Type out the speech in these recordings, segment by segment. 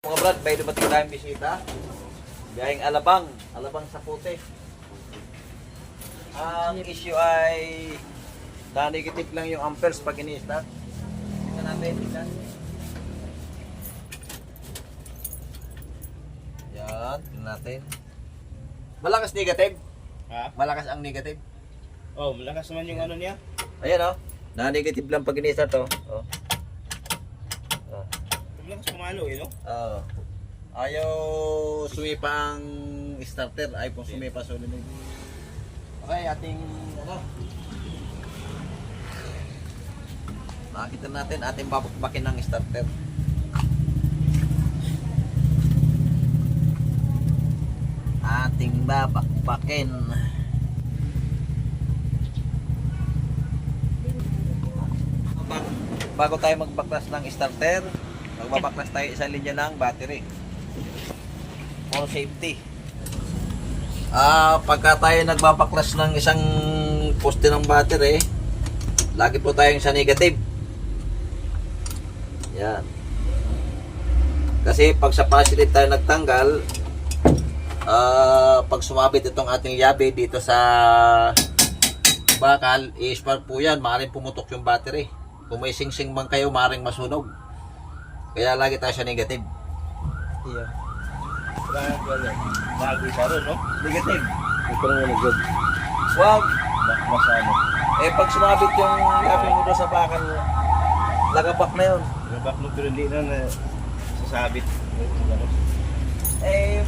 Mga brad, may dumating tayong bisita. Biyaheng Alabang sa Puti. Ang issue ay na-negative lang yung amperes pag ini-start. Tingnan natin, tingnan. Yan, tingnan natin. Malakas negative. Ha? Malakas ang negative. Oh, malakas naman yung ano niya. Ayan o. Na-negative lang pag ini-start o. Oh. Malakas pumalo eh, no? Ayaw sumipa ang starter. Ay kung sumipa solenoid. Okay, ating ano. Makita natin ating babakbakin ng starter. Ating babakbakin. Bago tayo magbaklas ng starter, magbabaklas tayo isang linya ng battery for safety. Pagka tayo nagbabaklas ng isang poste ng battery, lagi po tayong sa negative. Yan. Kasi pag sa positive tayo nagtanggal, pag sumabit itong ating yabe dito sa bakal, i-spark po yan, maaaring pumutok yung battery. Kung may sing-sing man kayo, maaaring masunog. Kaya lagi tayo sa negative. Iya. Bago pa rin, no? Negative. Ito na yung good. Wag. Mas ano. Pag sumabit yung yabe mo doon sa bakal, lagabak na yun. Nabak mo pero hindi na sasabit.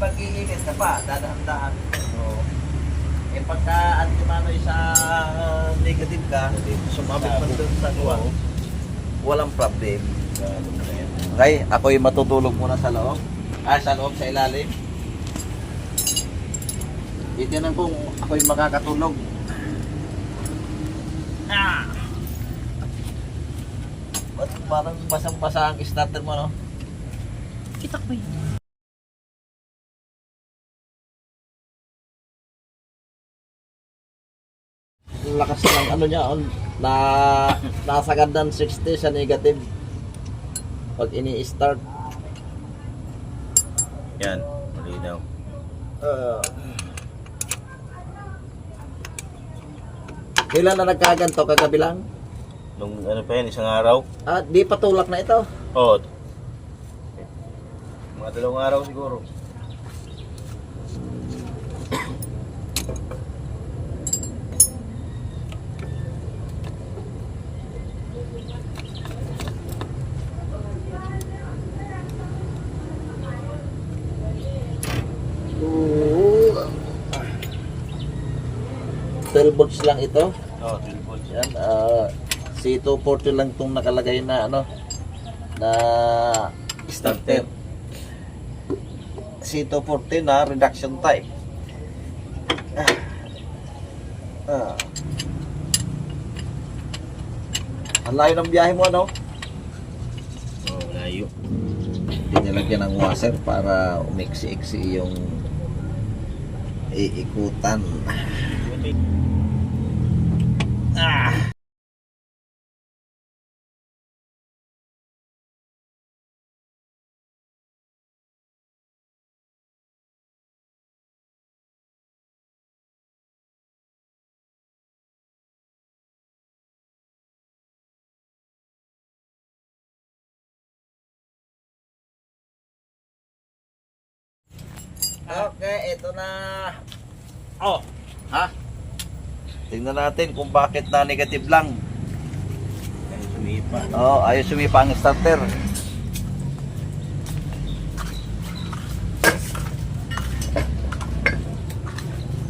Mag-iinit ka pa, dadahan-dahan. Pagka antimanoy sa negative ka, sumabit man doon sa luwang, walang problem. Okay, ako'y matutulog muna sa loob. Sa loob, sa ilalim. Itinan kung ako'y makakatulog. Ba't parang basang-basa ang starter mo, no? Kita ko ba yun? Lakas ng ano niya, nasa gandang 60 sa negative. Pag ini-start. Yan, malinaw. Kailan na nagkaganto? Kagabi lang? Nung ano pa yan, isang araw. Di patulak na ito. Oo. Mga 2 araw siguro. Oo. 12 volts lang ito. Oo, 12 volts. Yan, C240 lang itong nakalagay na ano, na starter. C240 na reduction type. Ang layo ng biyahe mo, ano? Oo, layo. Hindi nilagyan ng washer para umiksi-iksi yung iikutan. Okay, ito na. Oh! Ha? Tingnan natin kung bakit na negative lang. Ay, sumipa. Ayos sumipa ang starter.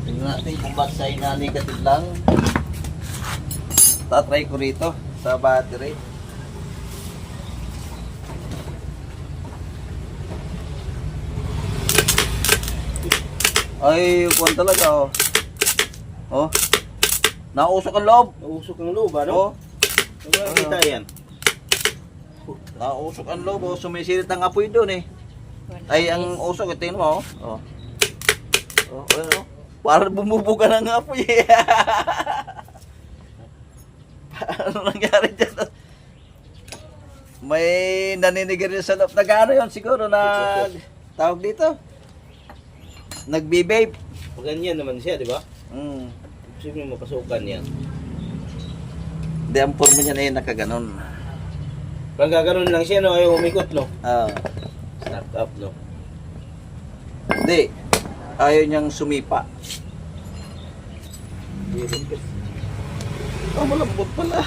Tingnan natin kung bakit siya na negative lang. Tatry ko rito sa battery. Ay, kuwan talaga, oh. Nausok ang loob. Nausok ang loob, ano? Oh. Saan kita yan? Nausok ang loob, oh. Sumisirit ang apoy doon, eh. Ay, ang usok, tingnan mo, oh. Oh. Parang bumubuga ng apoy, eh. Ano nangyari dyan? May naninigar yun sa loob. Nag-ano yun siguro na tawag dito. Nagbe-vape. Ganyan naman siya, di ba? Mm. Siyempre mapasukan yan. Hindi, ang forma niya na yun nakaganon. Pag gano'n lang siya, no? Ayaw umikot, no? Ah. Start up, no? Hindi. Ayaw niyang sumipa. Oh, malambot pala.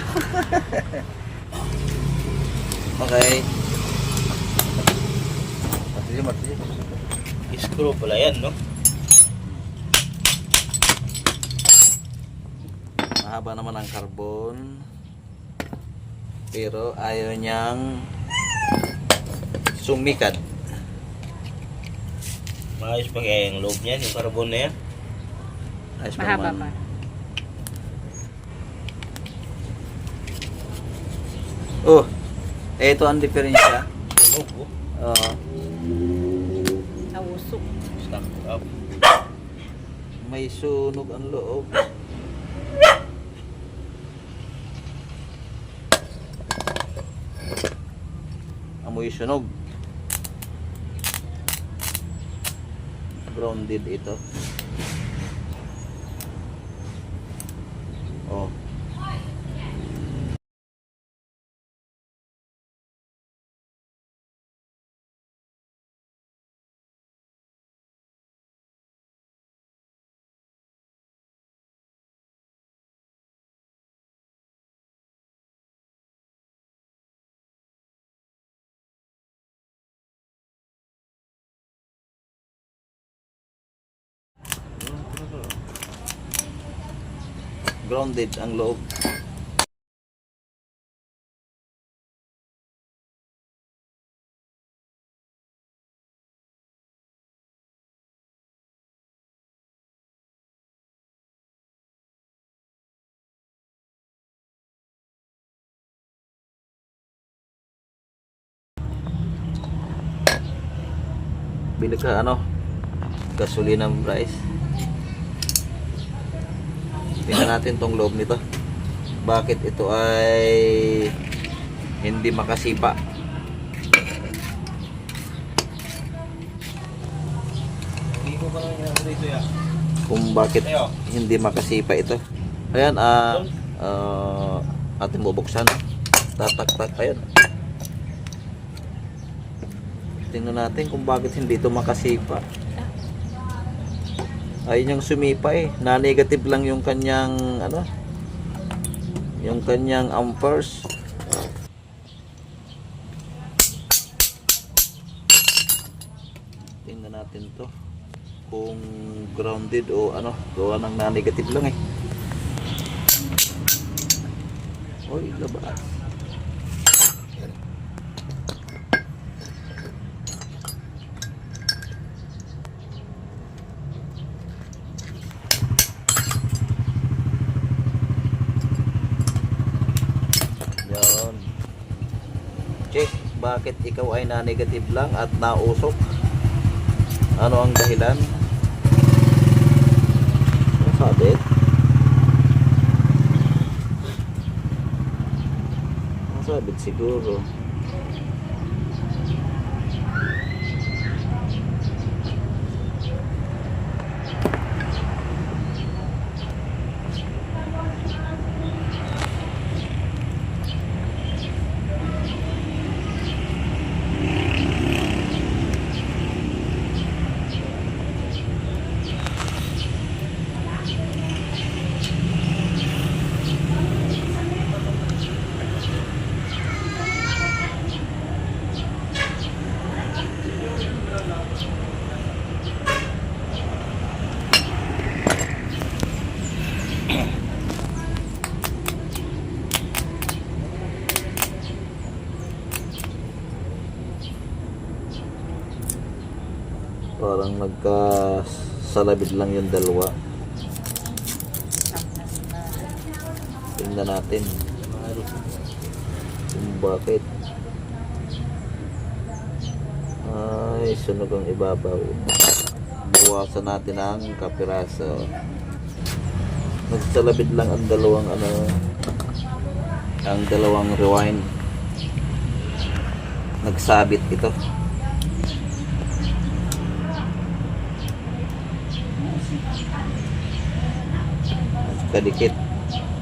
Okay. Mati. Screw pala yan, no? Mahaba naman ang carbon. Pero ayaw niyang sumikad. Maayos pa kaya yung loob niyan, yung carbon na yan. Ayos pa Mahaba naman. pa. Oh, ito ang diferensya. Tunog, oh. Oo. Nausok. Start up. May sunog ang loob. Amoy sunog. Grounded ito. Oh. Grounded ang loob. Bili ka ano? Gasolina price. Tingnan natin tong loob nito. Bakit ito ay hindi makasipa? Hindi ko pa lang yung dito yan. Kung bakit hindi makasipa ito. Ayan, ating bubuksan. Tatak-tak, ayan. Tingnan natin kung bakit hindi ito makasipa. Ayun yung sumipa eh. Na-negative lang yung kanyang ano, yung kanyang amperes. Tingnan natin to kung grounded o ano, gawa ng na-negative lang eh. Oy, labas. Yan. Check, bakit ikaw ay na-negative lang at nausok? Ano ang dahilan? Sabit? Sabit siguro. Parang nagkasalabit lang yung dalawa. Tingnan natin kung bakit. Ay, sunog ang ibabaw. Buwasan natin ang kapiraso. Nagsalabit lang ang dalawang ano, ang dalawang rewind. nagsabit ito. Kadikit.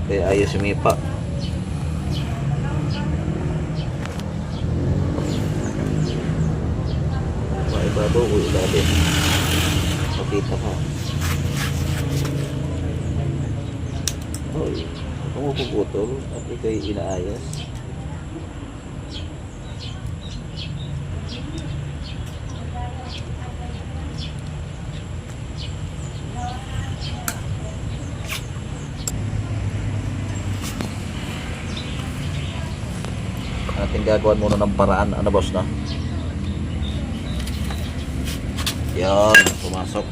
Kaya ayos sumipa. Maibabaw ko ilalim. Pakita ka. Hoy, kung mapuputol at ikaw'y inaayos. Ating gagawan muna ng paraan. Ano boss na? Yan, pumasok.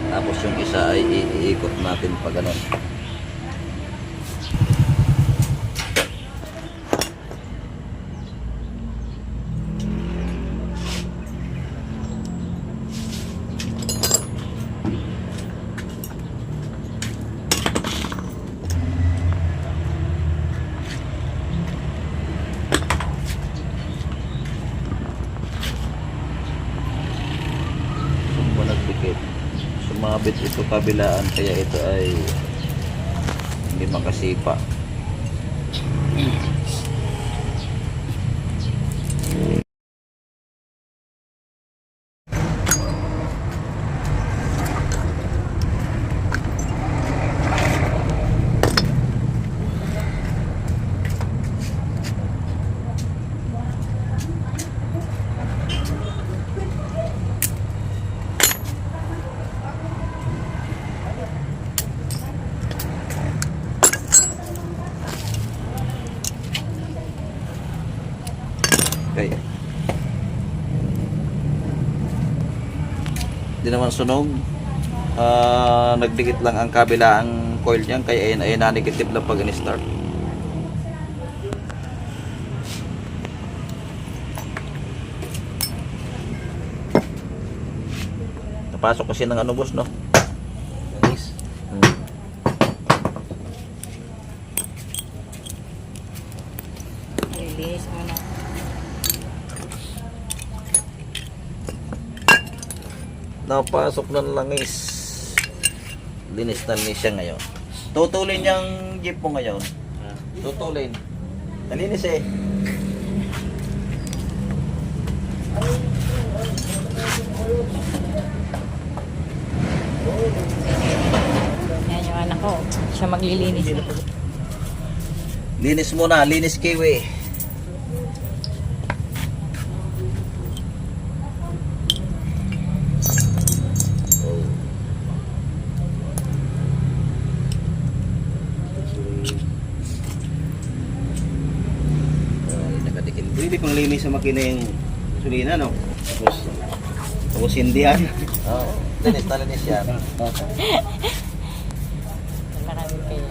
Tapos yung isa ay iikot natin pa ganun. Nagdikit, sumabit ito kabilaan kaya ito ay hindi makasipa. Okay. Di naman sunog. Nagdikit lang ang kabilaang coil niyan kaya ay na-negative lang pag in-start. Napasok kasi ng ano boss, no? Nice. Release mo na. Napasok ng langis. Linis na linis siya ngayon. Tutulin yung jeep mo ngayon. Tutulin. Nalinis eh. Yan yung anak ko. Siya maglilinis. Linis muna, linis kiwi. Nakadikit. Pwede pang linis sa makina yung sulina, no? Tapos hindihan. Oh, linis na linis yan. Marami kayo.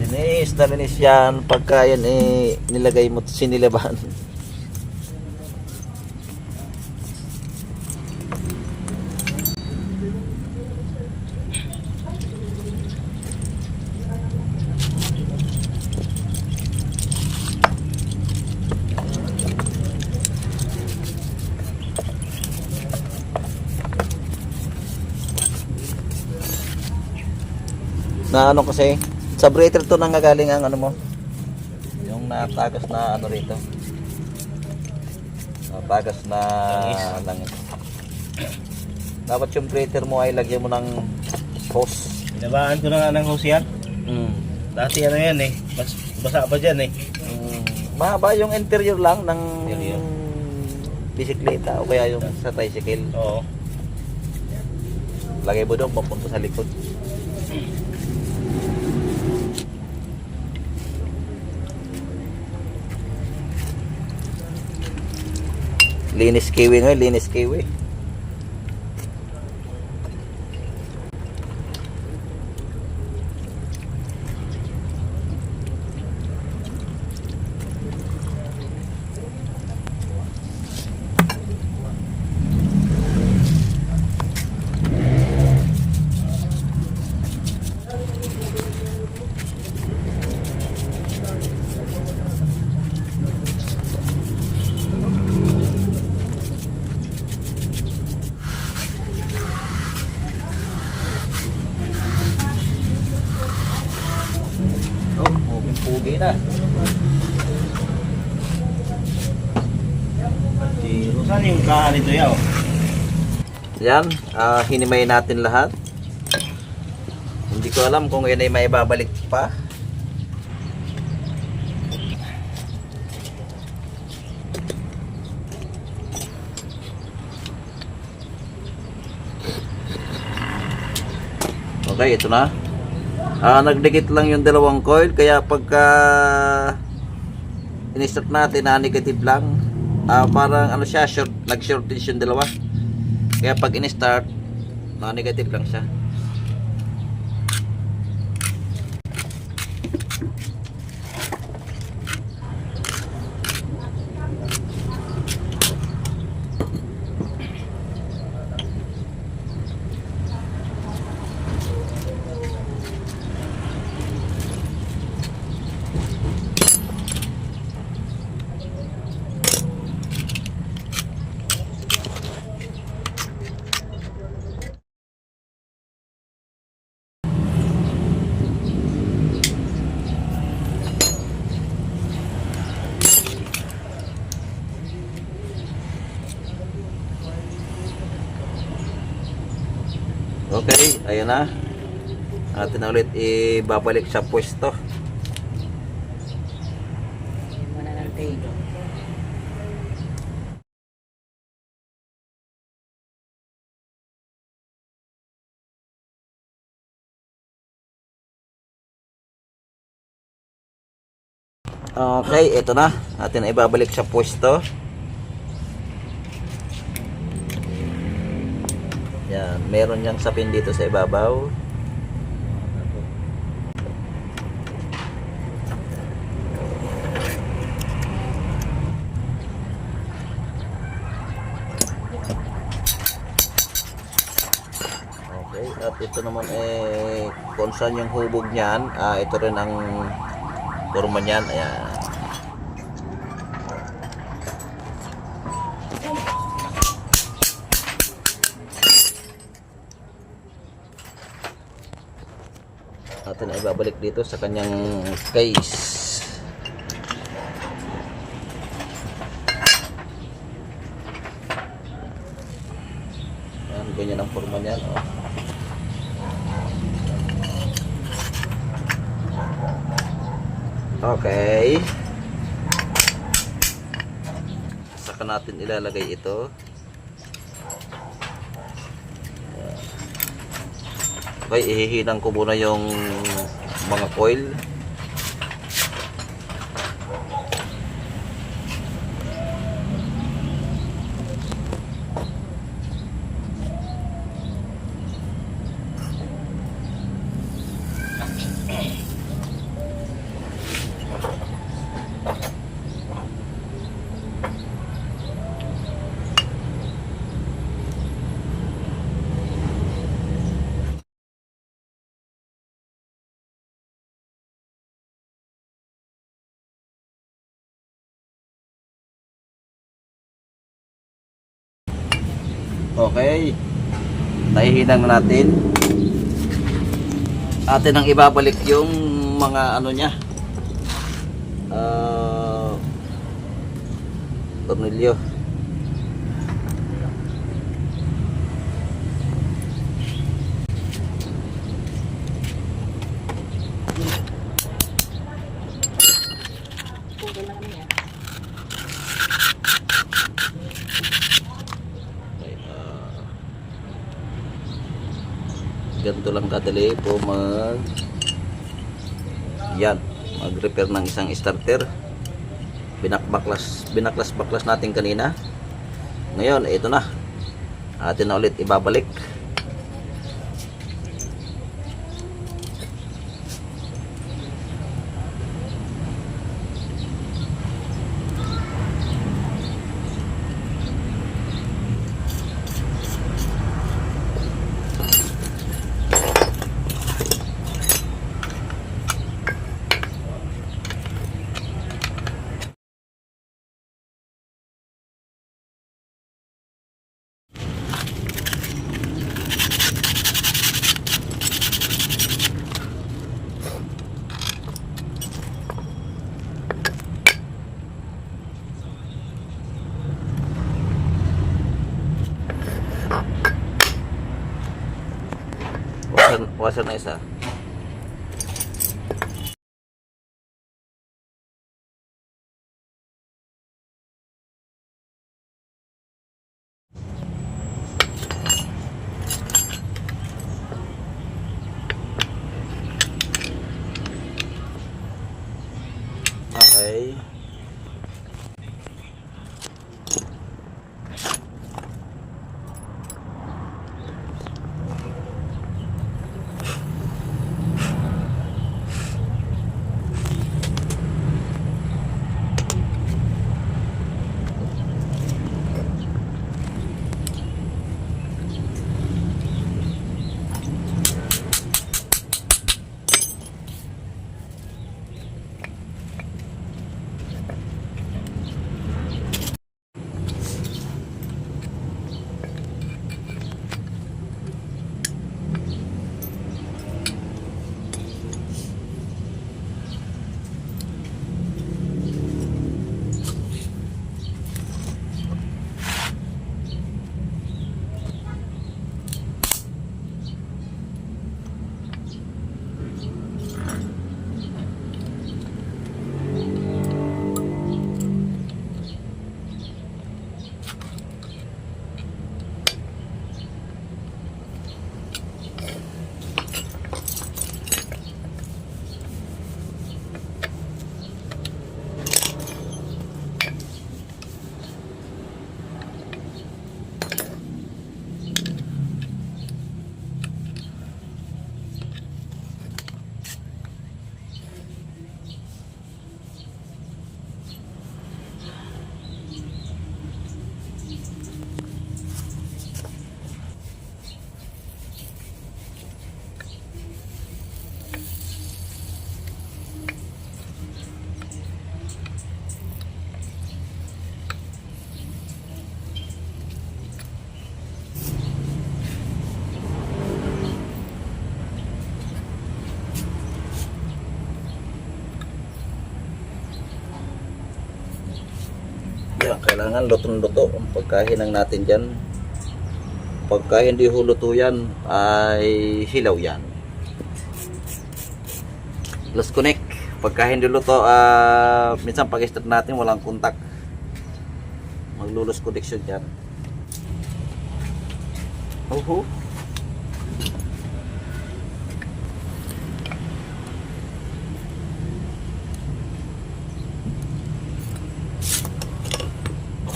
Linis na linis yan. Pagka yan eh, nilagay mo sinilaban. Na ano kasi, sa breather to nanggagaling ang ano mo. Yung natagas na ano rito. Natagas na langis. Dapat yung breather mo ay lagyan mo ng hose. Pinabaan ko na nga ng hose yan. Dati ano yan eh. Mas basa pa dyan eh. Mahaba yung interior lang ng Interior. bisikleta o kaya yung sa tricycle. Oo. Lagay mo doon papunta sa likod. Linis kiwi ngayon, linis kiwi. Zero. Saan yung kaha nito yaw? Yan, hinimay natin lahat. Hindi ko alam kung yun ay maibabalik pa. Okay, ito na. Nagdikit lang yung dalawang coil, kaya pagka in-start natin na negative lang, parang ano siya, nag-shortage yung dalawa. Kaya pag in-start, na negative lang siya. Okay, ayun na. Atin na ulit ibabalik sa pwesto. Muna ng tape. Okay, ito na. Atin na ibabalik sa pwesto. Yan, meron yang sapin dito sa ibabaw. Okay, at ito naman kung saan yung hubog niyan, ito rin ang forma niyan. Ayan. Natin ay babalik dito sa kanyang case. Yan, ganyan ang forma niyan. Oh. Okay. Saka natin ilalagay ito. Okay, ihihinang ko muna yung mga coil. Okay. Nahihinang natin. Atin ang ibabalik yung mga ano niya. Tornilyo. Puro lang naman yan. Ganito lang kadali po mag-repair ng isang starter. Binaklas natin kanina. Ngayon, ito na. Atin na ulit ibabalik. bawasan na isa. Okay. Yan, kailangan lutong-luto ang pagkahinang natin dyan. Pagka hindi huluto yan, ay hilaw yan. Let's connect. Pagka hindi luto, minsan pag-start natin walang kontak. Maglulus connection dyan. Uhu.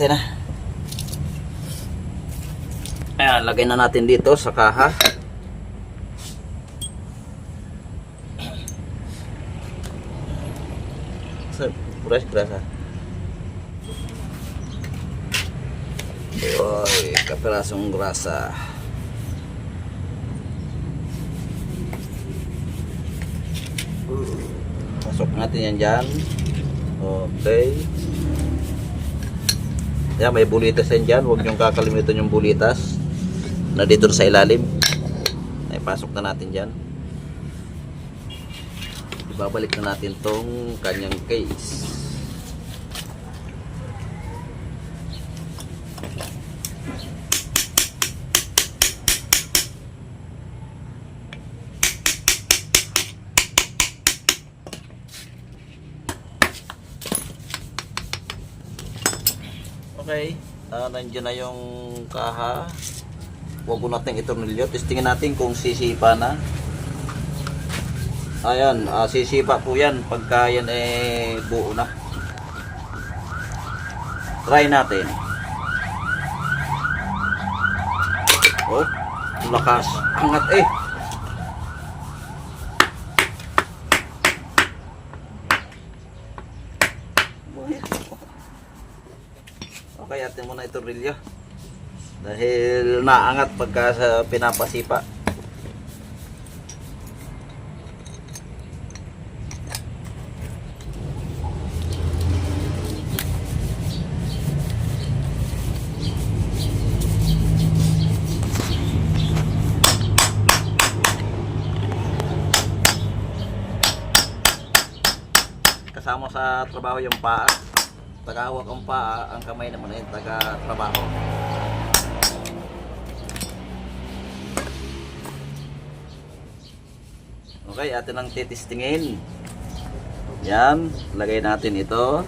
Okay na. Ayan, lagay na natin dito sa kaha. Fresh grasa. Uy, kapirasong grasa. Pasok natin yan dyan. Okay. Yan, may bulitas yan dyan. Huwag niyong kakalimutan yung bulitas na dito sa ilalim. Ay, pasok na natin dyan. Ibabalik na natin tong kanyang case. Okay, nandiyan na yung kaha. Huwag ko natin itornilyo. Testingin natin kung sisipa na. Ayan, sisipa po yan pagka yan buo na. Try natin. Oh, lakas. Angat eh. Okay, atin muna ito rilyo. Dahil naangat pagka sa pinapasipa. Kasama sa trabaho yung paa. Tagahawak ang paa, ang kamay naman ay taga-trabaho. Okay, atin ang titistingin. Yan, lagay natin ito.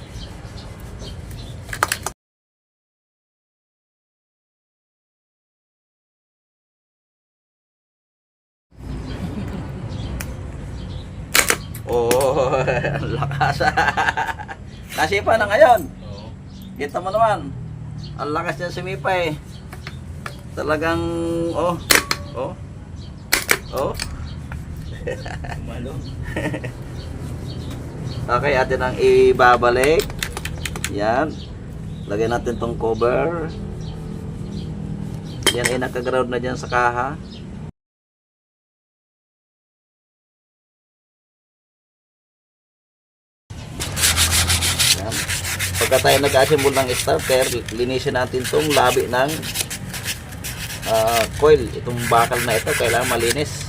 Oh, ang lakas. Nasipa na ngayon. Oo. Kita mo naman. Ang lakas niya sumipay. Talagang, oh. Malo. Okay, atin ang ibabalik. Yan. Lagyan natin tong cover. Yan ay nakaground na dyan sa kaha. Yan. Pagka tayo nag-assemble ng starter, linisin natin tong labi ng coil. Itong bakal na ito, kailangan malinis.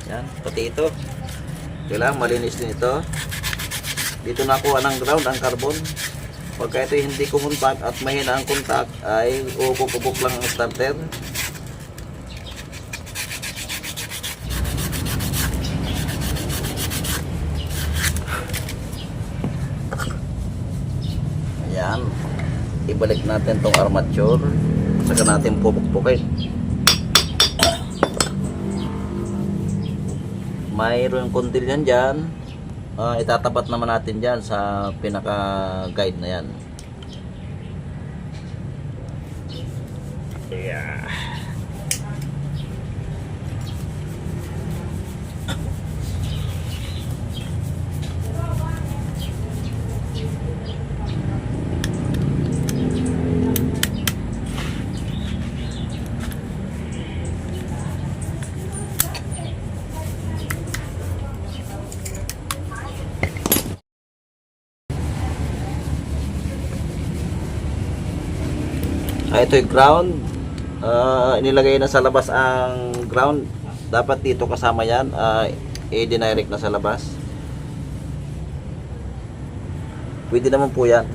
Yan, pati ito. Kailangan malinis din ito. Dito nakuha ng ground ang carbon. Pagka ito hindi kumontak at mahina ang kontak, ay upok-upok lang ang starter. Ayan. Ibalik natin tong armature. Saka natin pupuk-pukin. Mayroon kuntil yan dyan. Itatapat naman natin dyan sa pinaka-guide na yan. Yeah. Ito yung ground. Inilagay na sa labas ang ground. Dapat dito kasama yan. I-direct na sa labas. Pwede naman po yan.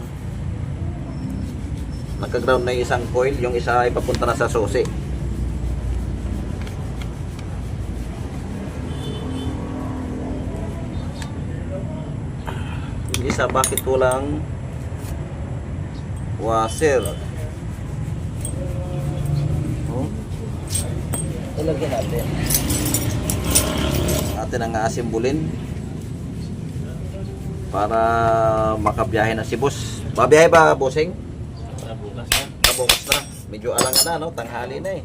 Naka-ground na yung isang coil. Yung isa ay papunta na sa susi. Yung isa, bakit walang washer? Ilagyan natin. Atin ang aasimbulin para makabiyahe na si boss. Mabiyahe ba, bossing? Bukas na. Bukas na. Medyo alangan na, no? Tanghali na eh.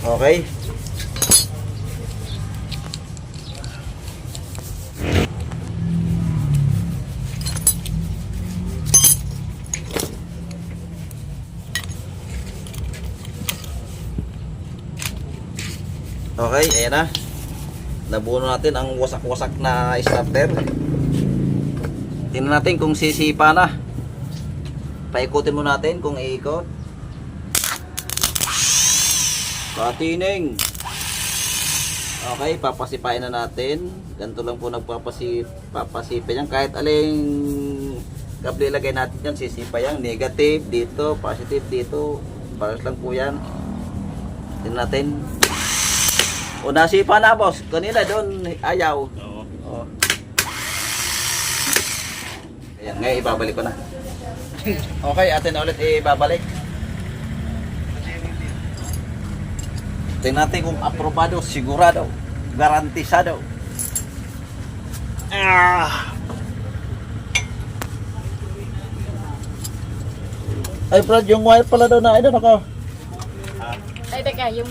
Okay. Okay, ayan na. Nabuno natin ang wasak-wasak na starter. Tingnan natin kung sisipa na. Paikutin mo natin kung iikot. Patining. Okay, papasipain na natin. Ganito lang po papasipin yan. Kahit aling kable ilagay natin yan, sisipa yan. Negative dito, positive dito. Paras lang po yan. Tingnan natin. O, nasipa na, boss. Kanina doon, ayaw. Oo. O. Ayan, ngayon ibabalik ko na. Okay, atin na ulit ibabalik. Tingnan natin kung aprobado, sigurado, garantisado. Ay, Brad, yung wire pala daw na, doon ako. Ay, teka, yung...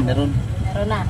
meron. Meron na.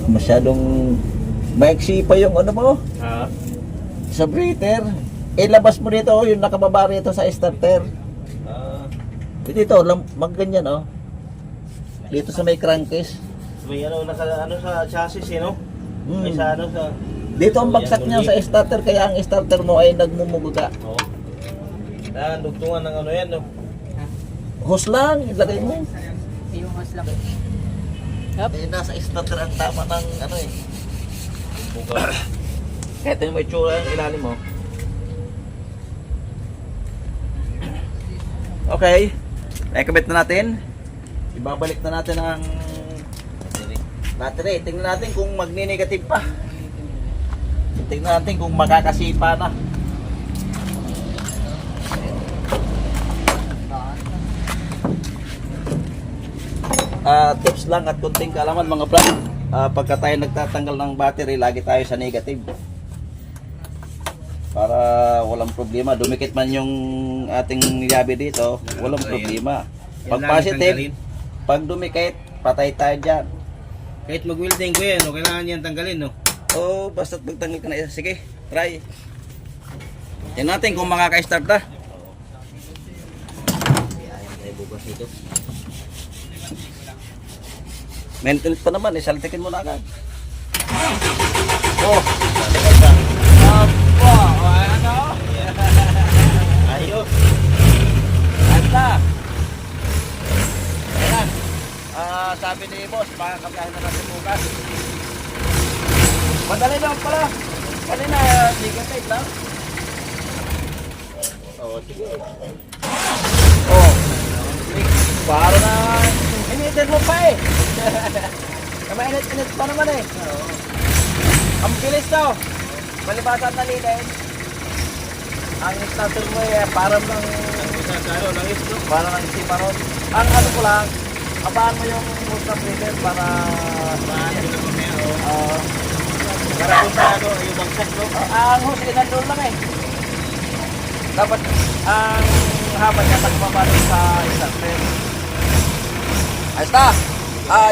Masyadong maiksi pa yung ano mo, Ah. sa breather. Ilabas mo dito yung nakababa rito sa starter. Dito, magganyan oh. Dito sa may crankcase. May ano sa chassis eh, no? May sa ano sa Dito ang bagsak niya sa starter, kaya ang starter mo ay nagmumuguga. Oo. Dugtungan ng ano yan, no? Hose lang, ilagay mo. Yung mas lang. Yup. Eh, nasa starter ang tama ng ano eh. Buka. Kahit yung may tsura ang ilalim mo. Okay. Ikabit na natin. Ibabalik na natin ang battery. Tingnan natin kung magni-negative pa. Tingnan natin kung makakasipa na. Tips lang at kunting kaalaman mga brad. Pagka tayo nagtatanggal ng battery, lagi tayo sa negative. Para walang problema. Dumikit man yung ating yabe dito, walang problema. Pag positive, pag dumikit, patay tayo dyan. Kahit mag-welding ko yan, no? Kailangan yan tanggalin, no? Oh, basta't magtanggal ka na isa. Sige, try. Yan natin kung makaka-start na. Ay, bukas ito. Maintenance pa naman, isaltikin mo na agad. Oh, Apo, ano? Ayos. Anda. Ayan. Sabi ni boss, makakabiyahin na natin bukas. Madali lang pala. Kanina, negative lang. Oo, sige. Oh. Para na initin mo pa eh. Mainit-init pa naman eh. Ang bilis daw. Malibasan na lilin. Ang starter mo eh, parang ng Langis, no? parang ng simaron. Ang ano ko lang, abaan mo yung ultra breather para Paano ko na mamaya, oh. uh, Para kung sa ano, yung bagsak, no? ang husay nandun lang eh. Dapat ang haba niya pagpapalong sa starter. Ayos na.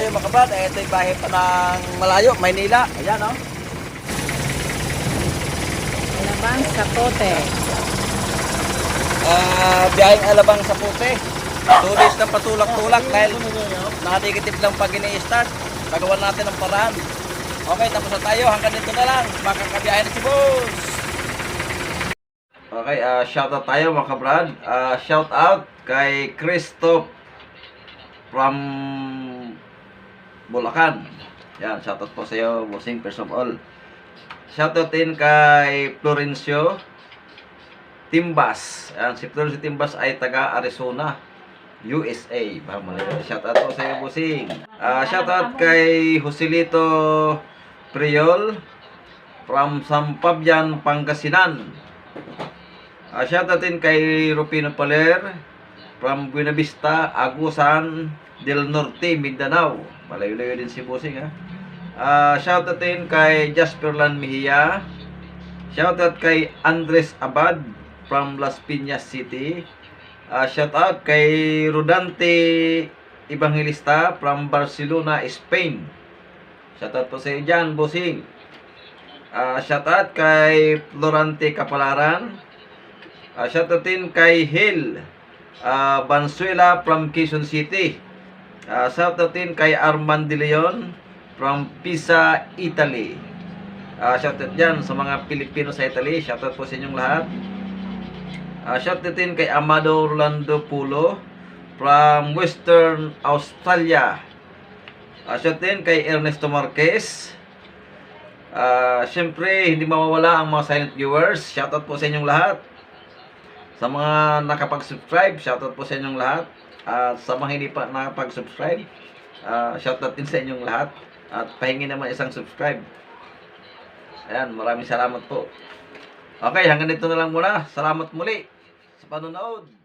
Yung mga brad, ito yung bahay pa ng malayo, Maynila. Ayan oh. Alabang sa pote. Biyaheng Alabang sa Puti. 2 days ng patulak-tulak dahil nakanegative lang pag ini-start. Nagawa natin ang paraan. Okay, tapos na tayo. Hanggang dito na lang. Makakabiyahe na si boss. Okay, shoutout tayo mga kabrad. Shoutout kay Christoph from Bulacan. Yan, shoutout po sa iyo, bossing, first of all. Shoutout din kay Florencio Timbas. Yan, si Florencio Timbas ay taga Arizona, USA. Shoutout po sa iyo, bossing. Shoutout kay Joselito Priol from Sampabian, Pangasinan. Shoutout din kay Rufino Paler from Buena Vista, Agusan del Norte, Mindanao. Malayo-layo din si Bossing ha. Shoutout din kay Jasperlan Mejia. Shoutout kay Andres Abad from Las Piñas City. Shoutout kay Rodante Evangelista from Barcelona, Spain. Shoutout po sa iyo dyan, Bossing. Shoutout kay Florante Kapalaran. Shoutout din kay Hill Bansuela from Quezon City. Shoutout din kay Armand De Leon from Pisa, Italy. Shoutout dyan sa mga Pilipino sa Italy. Shoutout po sa inyong lahat. Shoutout din kay Amado Orlando Pulo from Western Australia. Shoutout din kay Ernesto Marquez. Siyempre, hindi mawawala ang mga silent viewers. Shoutout po sa inyong lahat. Sa mga nakapag-subscribe, shoutout po sa inyong lahat. At sa mga hindi pa nakapag-subscribe, shoutout din sa inyong lahat. At pahingi naman isang subscribe. Ayan, maraming salamat po. Okay, hanggang dito na lang muna. Salamat muli sa panonood.